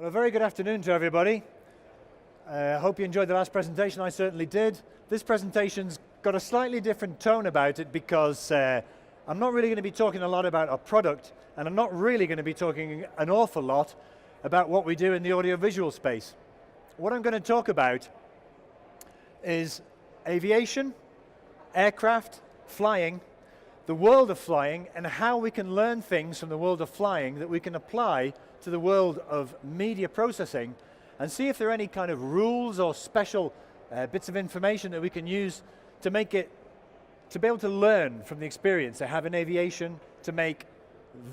Well, a very good afternoon to everybody. I hope you enjoyed the last presentation. I certainly did. This presentation's got a slightly different tone about it because I'm not really going to be talking a lot about our product, and I'm not really going to be talking an awful lot about what we do in the audiovisual space. What I'm going to talk about is aviation, aircraft, flying, the world of flying, and how we can learn things from the world of flying that we can apply to the world of media processing, and see if there are any kind of rules or special bits of information that we can use to make it, to be able to learn from the experience they have in aviation to make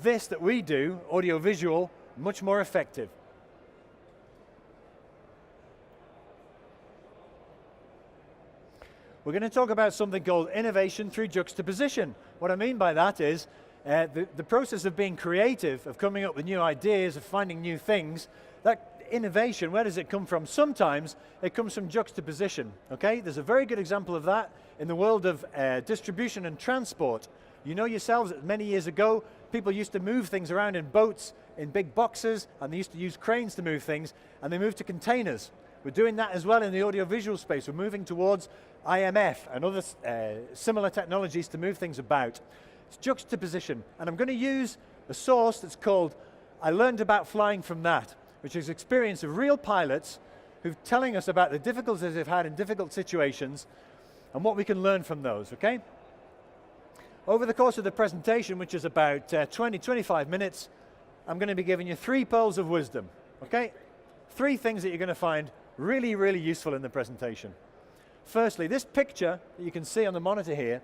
this that we do, audiovisual, much more effective. We're going to talk about something called innovation through juxtaposition. What I mean by that is the process of being creative, of coming up with new ideas, of finding new things. That innovation, where does it come from? Sometimes it comes from juxtaposition, okay? There's a very good example of that in the world of distribution and transport. You know yourselves that many years ago, people used to move things around in boats, in big boxes, and they used to use cranes to move things, and they moved to containers. We're doing that as well in the audiovisual space. We're moving towards IMF and other similar technologies to move things about. It's juxtaposition, and I'm going to use a source that's called I Learned About Flying From That, which is experience of real pilots who're telling us about the difficulties they've had in difficult situations and what we can learn from those, okay? Over the course of the presentation, which is about 20-25 minutes, I'm going to be giving you 3 pearls of wisdom, okay? 3 things that you're going to find really, really useful in the presentation. Firstly, this picture that you can see on the monitor here,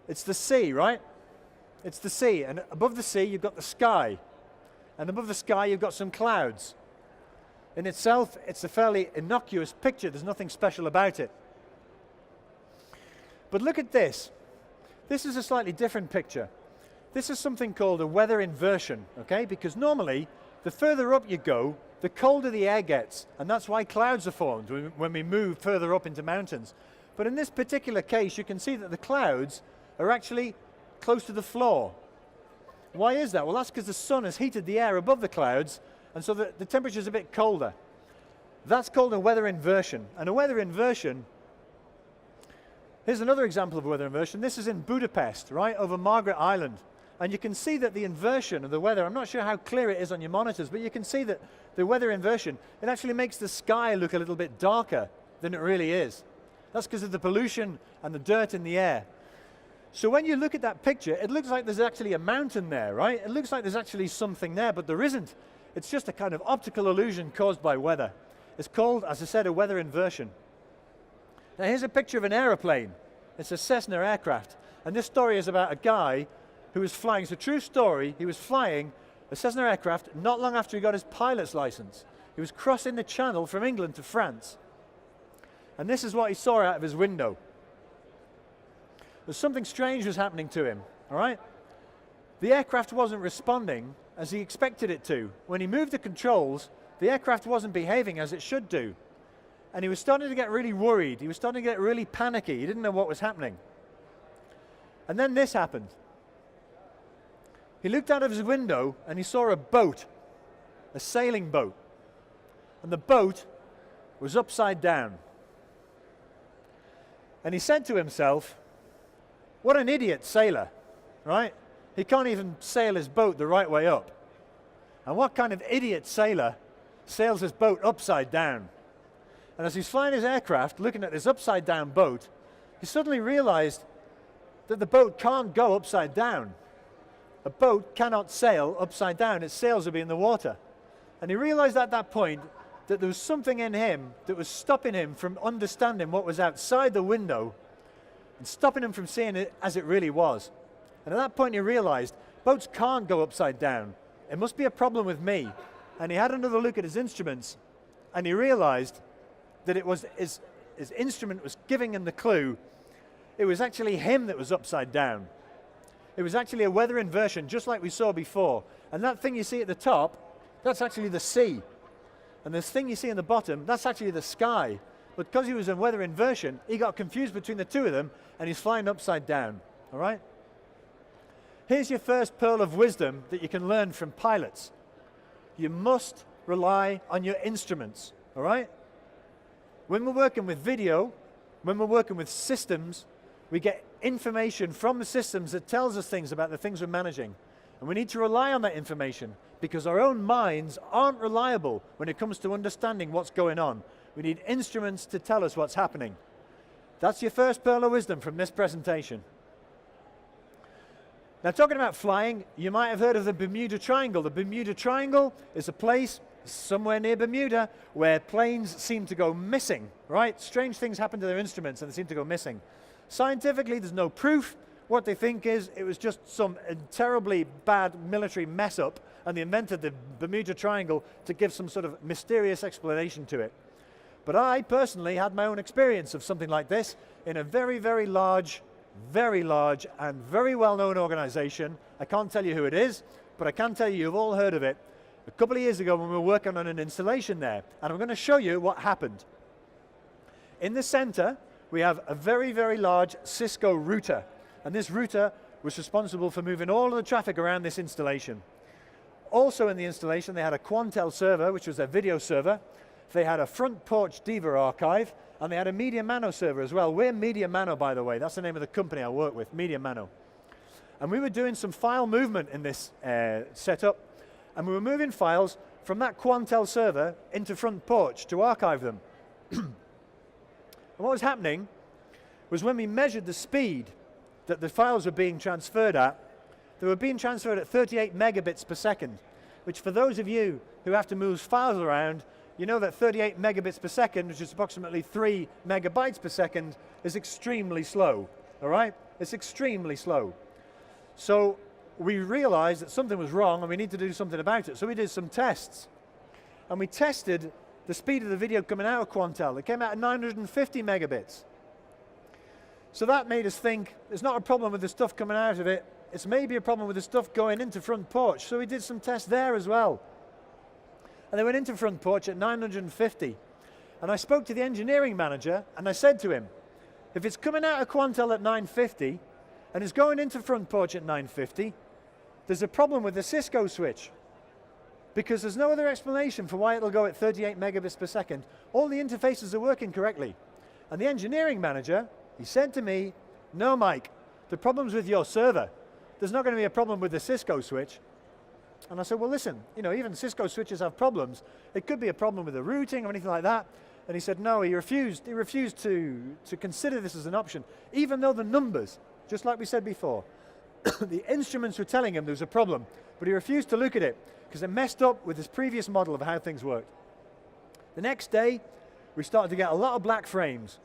it's the sea, right? It's the sea, and above the sea you've got the sky, and above the sky you've got some clouds. In itself, it's a fairly innocuous picture. There's nothing special about it. But look at this. This is a slightly different picture. This is something called a weather inversion, okay? Because normally, the further up you go, the colder the air gets, and that's why clouds are formed when we move further up into mountains. But in this particular case, you can see that the clouds are actually close to the floor. Why is that? Well, that's because the sun has heated the air above the clouds, and so the temperature is a bit colder. That's called a weather inversion. And a weather inversion, here's another example of a weather inversion. This is in Budapest, right, over Margaret Island. And you can see that the inversion of the weather, I'm not sure how clear it is on your monitors, but you can see that the weather inversion, it actually makes the sky look a little bit darker than it really is. That's because of the pollution and the dirt in the air. So when you look at that picture, it looks like there's actually a mountain there, right? It looks like there's actually something there, but there isn't. It's just a kind of optical illusion caused by weather. It's called, as I said, a weather inversion. Now here's a picture of an aeroplane. It's a Cessna aircraft. And this story is about a guy who was flying. It's a true story. He was flying a Cessna aircraft not long after he got his pilot's license. He was crossing the channel from England to France. And this is what he saw out of his window. But something strange was happening to him, all right? The aircraft wasn't responding as he expected it to. When he moved the controls, the aircraft wasn't behaving as it should do. And he was starting to get really worried. He was starting to get really panicky. He didn't know what was happening. And then this happened. He looked out of his window and he saw a boat, a sailing boat. And the boat was upside down. And he said to himself, what an idiot sailor, right? He can't even sail his boat the right way up. And what kind of idiot sailor sails his boat upside down? And as he's flying his aircraft, looking at this upside down boat, he suddenly realized that the boat can't go upside down. A boat cannot sail upside down. Its sails would be in the water. And he realized at that point that there was something in him that was stopping him from understanding what was outside the window and stopping him from seeing it as it really was. And at that point he realized, boats can't go upside down. It must be a problem with me. And he had another look at his instruments, and he realized that it was his instrument was giving him the clue. It was actually him that was upside down. It was actually a weather inversion, just like we saw before. And that thing you see at the top, that's actually the sea. And this thing you see in the bottom, that's actually the sky. But because he was in weather inversion, he got confused between the two of them, and he's flying upside down, all right? Here's your first pearl of wisdom that you can learn from pilots. you must rely on your instruments, all right? When we're working with video, when we're working with systems, we get information from the systems that tells us things about the things we're managing. And we need to rely on that information because our own minds aren't reliable when it comes to understanding what's going on. We need instruments to tell us what's happening. That's your first pearl of wisdom from this presentation. Now, talking about flying, you might have heard of the Bermuda Triangle. The Bermuda Triangle is a place somewhere near Bermuda where planes seem to go missing, right? Strange things happen to their instruments and they seem to go missing. Scientifically, there's no proof. What they think is it was just some terribly bad military mess up and they invented the Bermuda Triangle to give some sort of mysterious explanation to it. But I personally had my own experience of something like this in a very, very large and very well-known organization. I can't tell you who it is, but I can tell you you've all heard of it. A couple of years ago when we were working on an installation there, and I'm going to show you what happened. In the center, we have a very, very large Cisco router, and this router was responsible for moving all of the traffic around this installation. Also in the installation, they had a Quantel server, which was their video server. They had a front porch Diva archive, and they had a Mediamano server as well. We're Mediamano, by the way. That's the name of the company I work with, Mediamano. And we were doing some file movement in this setup, and we were moving files from that Quantel server into front porch to archive them. And what was happening was when we measured the speed that the files were being transferred at, they were being transferred at 38 megabits per second, which for those of you who have to move files around, you know that 38 megabits per second, which is approximately 3 megabytes per second, is extremely slow, all right? It's extremely slow. So we realized that something was wrong and we need to do something about it. So we did some tests. And we tested the speed of the video coming out of Quantel. It came out at 950 megabits. So that made us think, it's not a problem with the stuff coming out of it, it's maybe a problem with the stuff going into front porch. So we did some tests there as well. And they went into front porch at 950. And I spoke to the engineering manager and I said to him, if it's coming out of Quantel at 950 and it's going into front porch at 950, there's a problem with the Cisco switch. Because there's no other explanation for why it'll go at 38 megabits per second. All the interfaces are working correctly. And the engineering manager, he said to me, no, Mike, the problem's with your server. There's not going to be a problem with the Cisco switch. And I said, well, listen, you know, even Cisco switches have problems. It could be a problem with the routing or anything like that. And he said, no, he refused to consider this as an option, even though the numbers, just like we said before, the instruments were telling him there was a problem, but he refused to look at it because it messed up with his previous model of how things worked. The next day, we started to get a lot of black frames.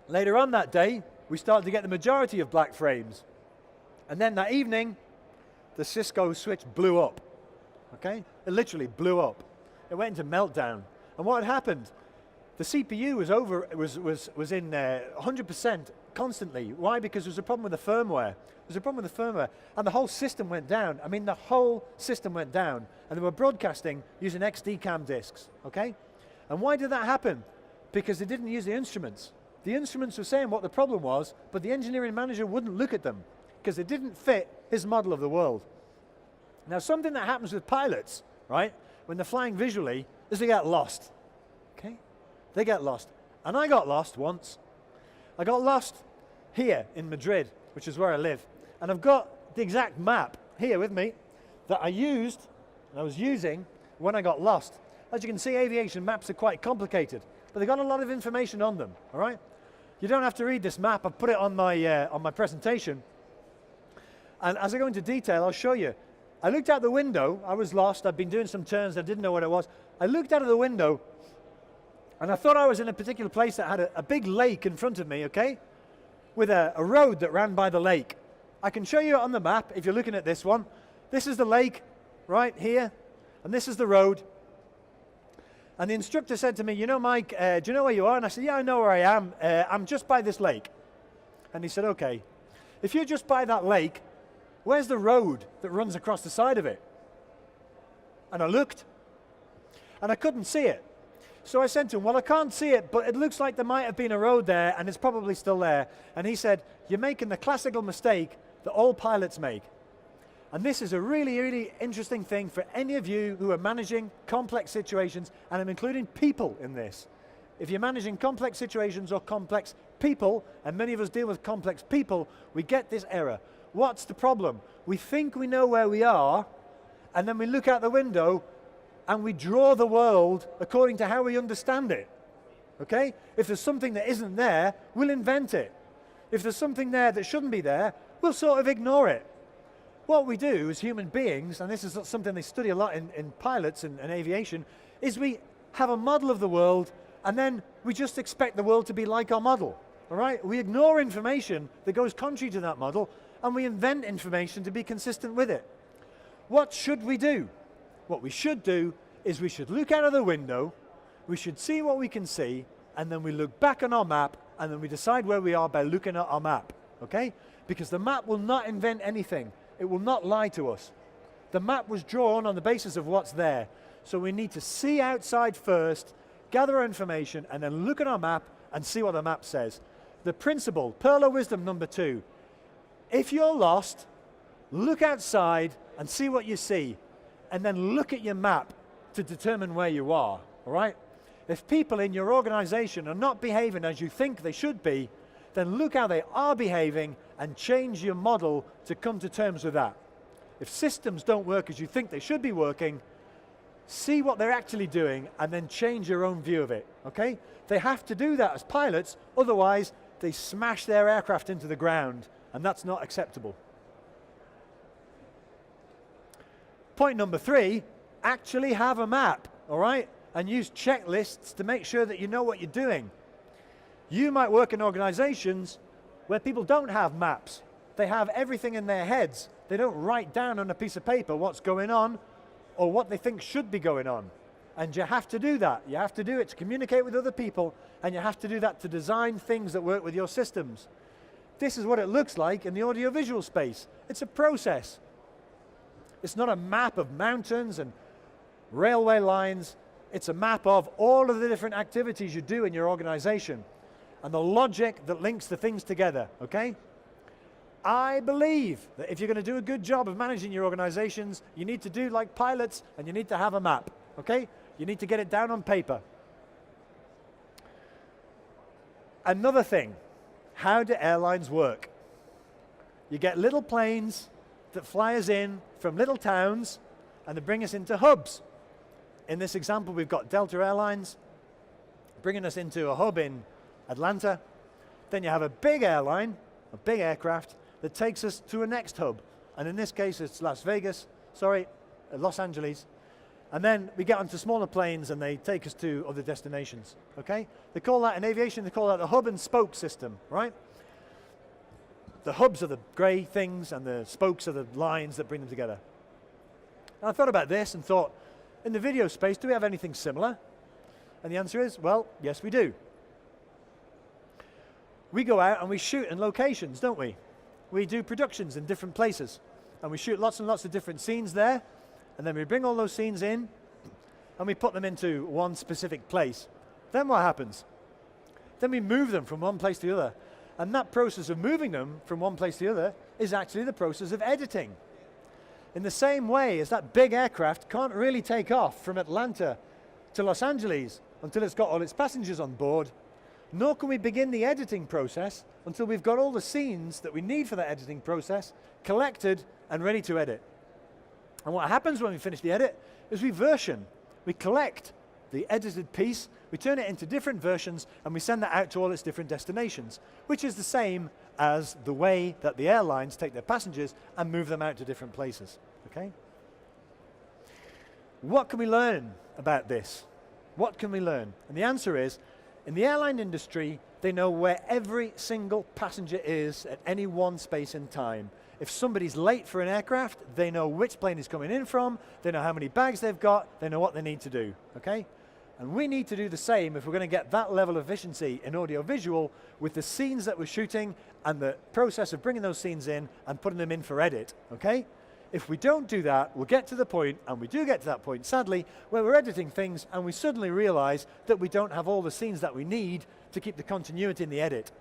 Later on that day, we started to get the majority of black frames. And then that evening, the Cisco switch blew up, okay? It literally blew up. It went into meltdown. And what had happened? The CPU was in 100% constantly. Why? Because there was a problem with the firmware. There was a problem with the firmware. And the whole system went down. I mean, the whole system went down. And they were broadcasting using XD-cam disks, okay? And why did that happen? Because they didn't use the instruments. The instruments were saying what the problem was, but the engineering manager wouldn't look at them because it didn't fit his model of the world. Now, something that happens with pilots, right, when they're flying visually, is they get lost, okay? They get lost. And I got lost once. I got lost here in Madrid, which is where I live. And I've got the exact map here with me that I was using when I got lost. As you can see, aviation maps are quite complicated, but they've got a lot of information on them, all right? You don't have to read this map. I've put it on my presentation. And as I go into detail, I'll show you. I looked out the window. I was lost. I'd been doing some turns. I didn't know what it was. I looked out of the window, and I thought I was in a particular place that had a big lake in front of me, okay, with a road that ran by the lake. I can show you it on the map if you're looking at this one. This is the lake right here, and this is the road. And the instructor said to me, you know, Mike, do you know where you are? And I said, yeah, I know where I am. I'm just by this lake. And he said, okay, if you're just by that lake, where's the road that runs across the side of it? And I looked, and I couldn't see it. So I said to him, well, I can't see it, but it looks like there might have been a road there, and it's probably still there. And he said, you're making the classical mistake that all pilots make. And this is a really, really interesting thing for any of you who are managing complex situations, and I'm including people in this. If you're managing complex situations or complex people, and many of us deal with complex people, we get this error. What's the problem? We think we know where we are, and then we look out the window and we draw the world according to how we understand it. Okay? If there's something that isn't there, we'll invent it. If there's something there that shouldn't be there, we'll sort of ignore it. What we do as human beings, and this is something they study a lot in pilots and aviation, is we have a model of the world, and then we just expect the world to be like our model. All right? We ignore information that goes contrary to that model, and we invent information to be consistent with it. What should we do? What we should do is we should look out of the window, we should see what we can see, and then we look back on our map, and then we decide where we are by looking at our map. Okay? Because the map will not invent anything. It will not lie to us. The map was drawn on the basis of what's there. So we need to see outside first, gather our information, and then look at our map and see what the map says. The principle, pearl of wisdom number 2. If you're lost, look outside and see what you see, and then look at your map to determine where you are, all right? If people in your organization are not behaving as you think they should be, then look how they are behaving and change your model to come to terms with that. If systems don't work as you think they should be working, see what they're actually doing and then change your own view of it, okay? They have to do that as pilots, otherwise they smash their aircraft into the ground, and that's not acceptable. Point number 3, actually have a map, all right? And use checklists to make sure that you know what you're doing. You might work in organizations where people don't have maps. They have everything in their heads. They don't write down on a piece of paper what's going on or what they think should be going on. And you have to do that. You have to do it to communicate with other people, and you have to do that to design things that work with your systems. This is what it looks like in the audiovisual space. It's a process. It's not a map of mountains and railway lines. It's a map of all of the different activities you do in your organization and the logic that links the things together, okay? I believe that if you're going to do a good job of managing your organizations, you need to do like pilots, and you need to have a map, okay? You need to get it down on paper. Another thing, how do airlines work? You get little planes that fly us in from little towns, and they bring us into hubs. In this example, we've got Delta Airlines bringing us into a hub in Atlanta. Then you have a big airline, a big aircraft, that takes us to a next hub. And in this case, it's Los Angeles. And then we get onto smaller planes and they take us to other destinations, okay? They call that, in aviation, they call that a hub and spoke system, right? The hubs are the gray things and the spokes are the lines that bring them together. And I thought about this and thought, in the video space, do we have anything similar? And the answer is, well, yes, we do. We go out and we shoot in locations, don't we? We do productions in different places. And we shoot lots and lots of different scenes there. And then we bring all those scenes in and we put them into one specific place. Then what happens? Then we move them from one place to the other. And that process of moving them from one place to the other is actually the process of editing. In the same way as that big aircraft can't really take off from Atlanta to Los Angeles until it's got all its passengers on board, nor can we begin the editing process until we've got all the scenes that we need for that editing process collected and ready to edit. And what happens when we finish the edit is we version. We collect the edited piece, we turn it into different versions, and we send that out to all its different destinations, which is the same as the way that the airlines take their passengers and move them out to different places, okay? What can we learn about this? What can we learn? And the answer is, in the airline industry, they know where every single passenger is at any one space in time. If somebody's late for an aircraft, they know which plane is coming in from, they know how many bags they've got, they know what they need to do, okay? And we need to do the same if we're going to get that level of efficiency in audiovisual with the scenes that we're shooting and the process of bringing those scenes in and putting them in for edit, okay? If we don't do that, we'll get to the point, and we do get to that point, sadly, where we're editing things and we suddenly realize that we don't have all the scenes that we need to keep the continuity in the edit.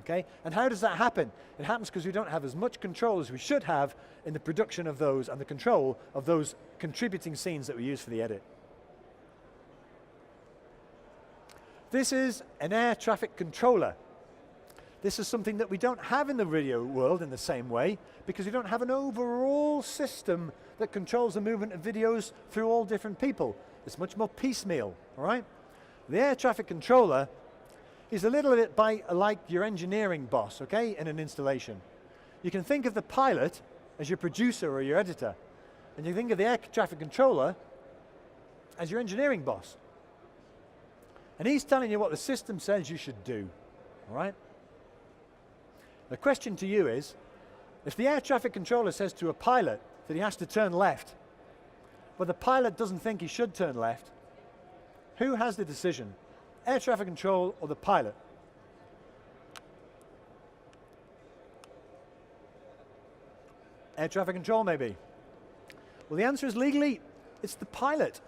Okay? And how does that happen? It happens because we don't have as much control as we should have in the production of those and the control of those contributing scenes that we use for the edit. This is an air traffic controller. This is something that we don't have in the video world in the same way because we don't have an overall system that controls the movement of videos through all different people. It's much more piecemeal, all right? The air traffic controller is a little bit like your engineering boss, okay, in an installation. You can think of the pilot as your producer or your editor, and you think of the air traffic controller as your engineering boss. And he's telling you what the system says you should do, all right? The question to you is, if the air traffic controller says to a pilot that he has to turn left, but the pilot doesn't think he should turn left, who has the decision? Air traffic control or the pilot? Air traffic control, maybe. Well, the answer is legally, it's the pilot.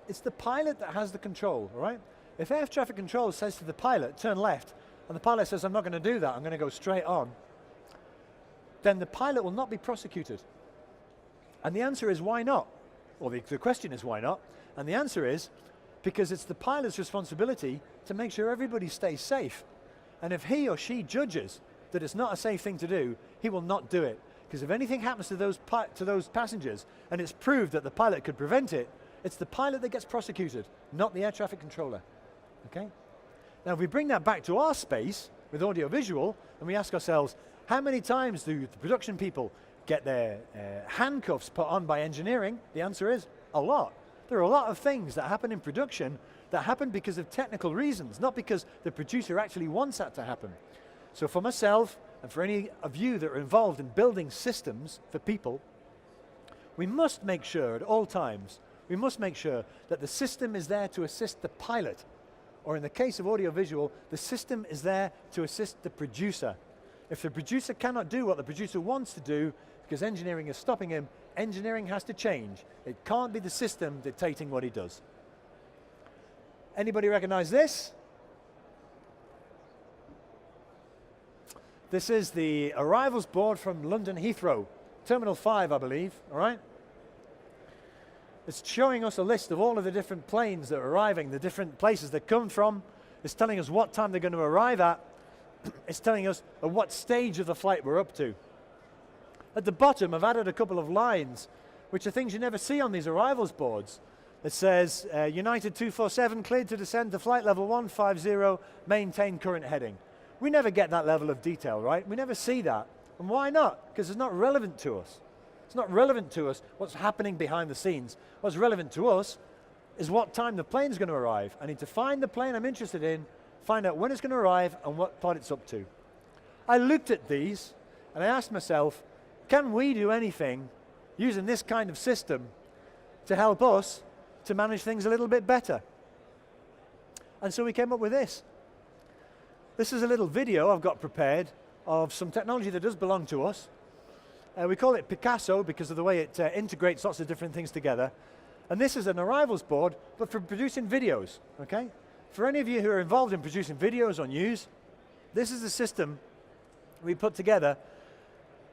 It's the pilot that has the control, all right? If air traffic control says to the pilot, turn left, and the pilot says, I'm not going to do that, I'm going to go straight on, then the pilot will not be prosecuted. And the answer is, why not? Well, the question is, why not? And the answer is, because it's the pilot's responsibility to make sure everybody stays safe. And if he or she judges that it's not a safe thing to do, he will not do it. Because if anything happens to those passengers, and it's proved that the pilot could prevent it, it's the pilot that gets prosecuted, not the air traffic controller. Okay? Now, if we bring that back to our space with audiovisual, and we ask ourselves, how many times do the production people get their handcuffs put on by engineering? The answer is a lot. There are a lot of things that happen in production that happen because of technical reasons, not because the producer actually wants that to happen. So for myself, and for any of you that are involved in building systems for people, we must make sure at all times, we must make sure that the system is there to assist the pilot. Or in the case of audiovisual, the system is there to assist the producer. If the producer cannot do what the producer wants to do because engineering is stopping him, engineering has to change. It can't be the system dictating what he does. Anybody recognize this? This is the arrivals board from London Heathrow, Terminal 5, I believe, all right? It's showing us a list of all of the different planes that are arriving, the different places they come from. It's telling us what time they're going to arrive at. It's telling us at what stage of the flight we're up to. At the bottom, I've added a couple of lines, which are things you never see on these arrivals boards. It says, United 247 cleared to descend to flight level 150, maintain current heading. We never get that level of detail, right? We never see that. And why not? Because it's not relevant to us. It's not relevant to us what's happening behind the scenes. What's relevant to us is what time the plane's going to arrive. I need to find the plane I'm interested in, find out when it's going to arrive and what part it's up to. I looked at these and I asked myself, can we do anything using this kind of system to help us to manage things a little bit better? And so we came up with this. This is a little video I've got prepared of some technology that does belong to us. We call it Picasso because of the way it integrates lots of different things together. And this is an arrivals board, but for producing videos, okay? For any of you who are involved in producing videos or news, this is the system we put together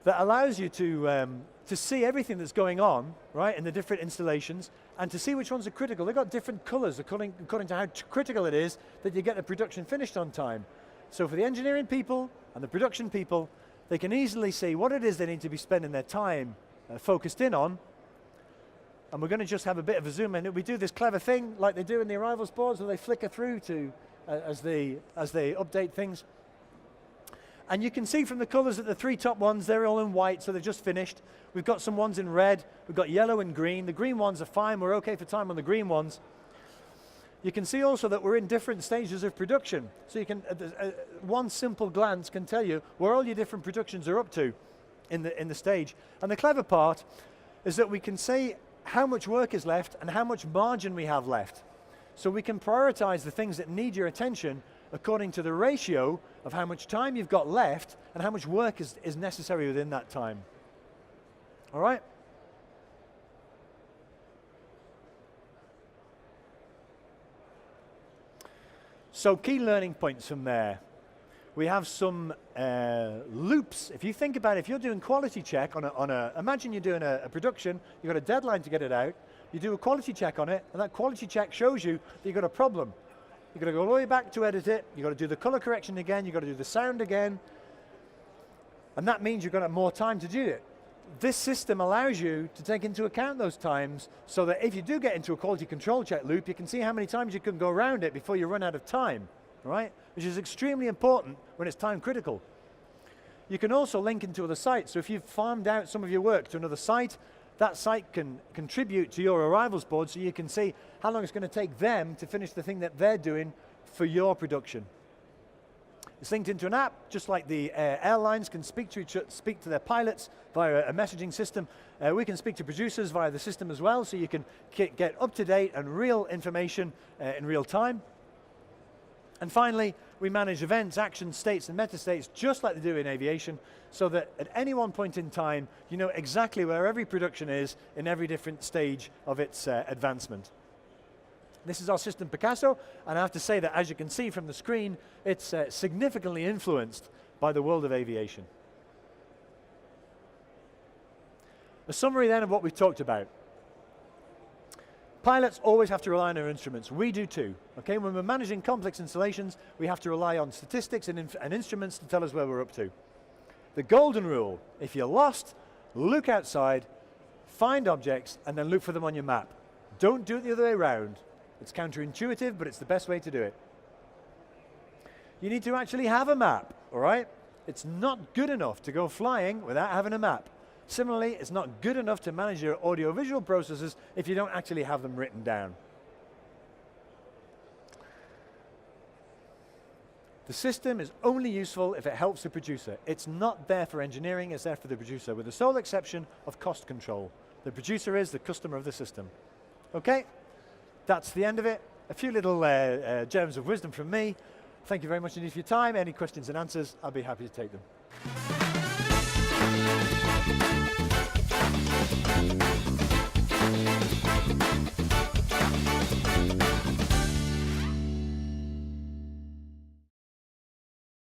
that allows you to see everything that's going on, right, in the different installations, and to see which ones are critical. They've got different colors according to how critical it is that you get the production finished on time. So for the engineering people and the production people, they can easily see what it is they need to be spending their time focused in on. And we're going to just have a bit of a zoom in. We do this clever thing like they do in the arrivals boards where they flicker through to as they update things. And you can see from the colors that the three top ones, they're all in white, so they're just finished. We've got some ones in red. We've got yellow and green. The green ones are fine. We're okay for time on the green ones. You can see also that we're in different stages of production. So you can, one simple glance can tell you where all your different productions are up to in the stage. And the clever part is that we can say how much work is left and how much margin we have left. So we can prioritize the things that need your attention according to the ratio of how much time you've got left and how much work is necessary within that time. All right? So key learning points from there. we have some loops. If you think about it, if you're doing quality check imagine you're doing a production, you've got a deadline to get it out, you do a quality check on it, and that quality check shows you that you've got a problem. You've got to go all the way back to edit it, you've got to do the color correction again, you've got to do the sound again, and that means you've got more time to do it. This system allows you to take into account those times so that if you do get into a quality control check loop, you can see how many times you can go around it before you run out of time, right? Which is extremely important when it's time critical. You can also link into other sites. So if you've farmed out some of your work to another site, that site can contribute to your arrivals board so you can see how long it's going to take them to finish the thing that they're doing for your production. It's linked into an app, just like the airlines can speak to their pilots via a messaging system. We can speak to producers via the system as well, so you can get up-to-date and real information in real time. And finally, we manage events, actions, states, and meta-states just like they do in aviation, so that at any one point in time, you know exactly where every production is in every different stage of its advancement. This is our system Picasso, and I have to say that as you can see from the screen, it's significantly influenced by the world of aviation. A summary then of what we've talked about. Pilots always have to rely on their instruments. We do too. Okay? When we're managing complex installations, we have to rely on statistics and instruments to tell us where we're up to. The golden rule, if you're lost, look outside, find objects, and then look for them on your map. Don't do it the other way around. It's counterintuitive, but it's the best way to do it. You need to actually have a map, all right? It's not good enough to go flying without having a map. Similarly, it's not good enough to manage your audiovisual processes if you don't actually have them written down. The system is only useful if it helps the producer. It's not there for engineering, it's there for the producer, with the sole exception of cost control. The producer is the customer of the system. Okay? That's the end of it. A few little gems of wisdom from me. Thank you very much indeed for your time. Any questions and answers, I'll be happy to take them.